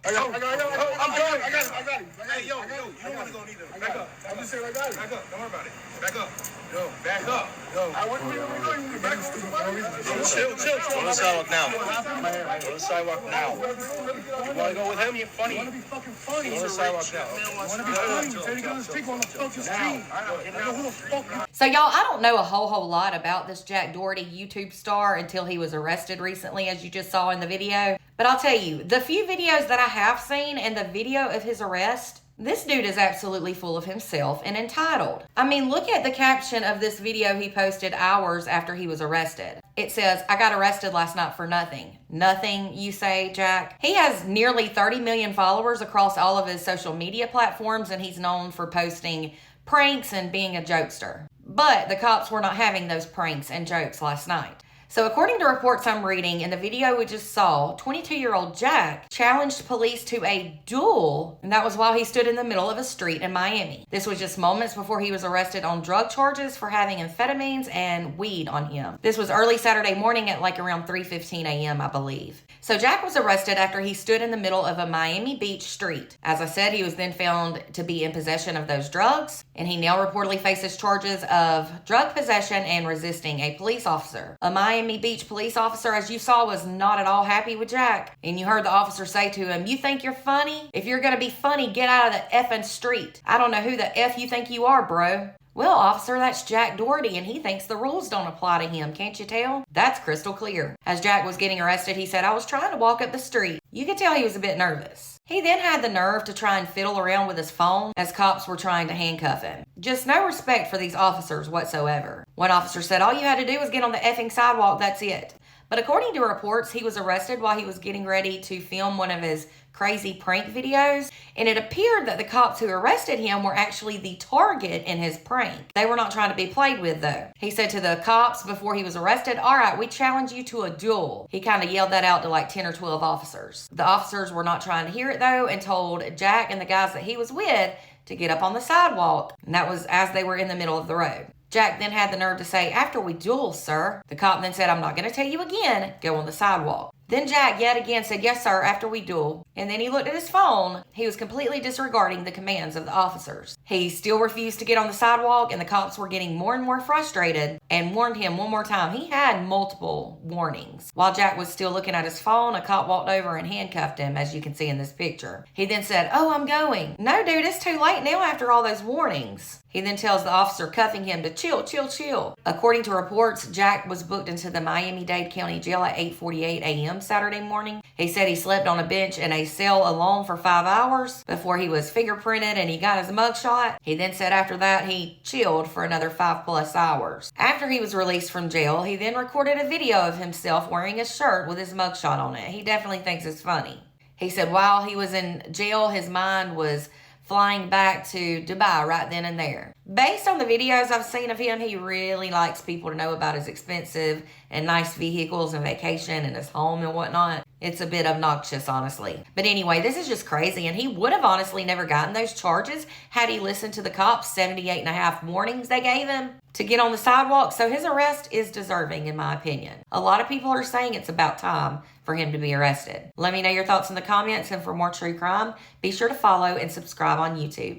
Hey, yo, you don't want to go neither. Back up. I'm just saying I got it. Back up. Don't worry about it. Back up. Yo, back up. Yo. I want you to back up. Chill. Go to the sidewalk now. Go to the sidewalk now. You want to go with him? You're funny. You want to be fucking funny. Go to the sidewalk now. You want to be funny. You say you got to speak on the fucking team. So y'all, I don't know a whole lot about this Jack Doherty YouTube star until he was arrested recently, as you just saw in the video. But I'll tell you, the few videos that I have seen and the video of his arrest, this dude is absolutely full of himself and entitled. I mean, look at the caption of this video he posted hours after he was arrested. It says, "I got arrested last night for nothing." Nothing, you say, Jack? He has nearly 30 million followers across all of his social media platforms, and he's known for posting pranks and being a jokester. But the cops were not having those pranks and jokes last night. So according to reports I'm reading, in the video we just saw, 22-year-old Jack challenged police to a duel, and that was while he stood in the middle of a street in Miami. This was just moments before he was arrested on drug charges for having amphetamines and weed on him. This was early Saturday morning at like around 3:15 a.m., I believe. So Jack was arrested after he stood in the middle of a Miami Beach street. As I said, he was then found to be in possession of those drugs, and he now reportedly faces charges of drug possession and resisting a police officer. A Miami Beach police officer, as you saw, was not at all happy with Jack. And you heard the officer say to him, "You think you're funny? If you're gonna be funny, get out of the effing street. I don't know who the F you think you are, bro." Well, officer, that's Jack Doherty, and he thinks the rules don't apply to him. Can't you tell? That's crystal clear. As Jack was getting arrested, he said, "I was trying to walk up the street." You could tell he was a bit nervous. He then had the nerve to try and fiddle around with his phone as cops were trying to handcuff him. Just no respect for these officers whatsoever. One officer said, "All you had to do was get on the effing sidewalk, that's it." But according to reports, he was arrested while he was getting ready to film one of his crazy prank videos, and it appeared that the cops who arrested him were actually the target in his prank. They were not trying to be played with, though. He said to the cops before he was arrested, "All right, we challenge you to a duel." He kind of yelled that out to like 10 or 12 officers. The officers were not trying to hear it, though, and told Jack and the guys that he was with to get up on the sidewalk, and that was as they were in the middle of the road. Jack then had the nerve to say, "After we duel, sir." The cop then said, "I'm not going to tell you again. Go on the sidewalk." Then Jack yet again said, "Yes, sir, after we duel." And then he looked at his phone. He was completely disregarding the commands of the officers. He still refused to get on the sidewalk, and the cops were getting more and more frustrated and warned him one more time. He had multiple warnings. While Jack was still looking at his phone, a cop walked over and handcuffed him, as you can see in this picture. He then said, "Oh, I'm going." "No, dude, it's too late now after all those warnings." He then tells the officer cuffing him to chill. According to reports, Jack was booked into the Miami-Dade County Jail at 8:48 a.m. Saturday morning. He said he slept on a bench in a cell alone for 5 hours before he was fingerprinted and he got his mugshot. He then said after that he chilled for another 5+ hours. After he was released from jail, he then recorded a video of himself wearing a shirt with his mugshot on it. He definitely thinks it's funny. He said while he was in jail, his mind was flying back to Dubai right then and there. Based on the videos I've seen of him, he really likes people to know about his expensive and nice vehicles and vacation and his home and whatnot. It's a bit obnoxious, honestly. But anyway, this is just crazy, and he would have honestly never gotten those charges had he listened to the cops' 78.5 warnings they gave him to get on the sidewalk. So his arrest is deserving, in my opinion. A lot of people are saying it's about time for him to be arrested. Let me know your thoughts in the comments, and for more true crime, be sure to follow and subscribe on YouTube.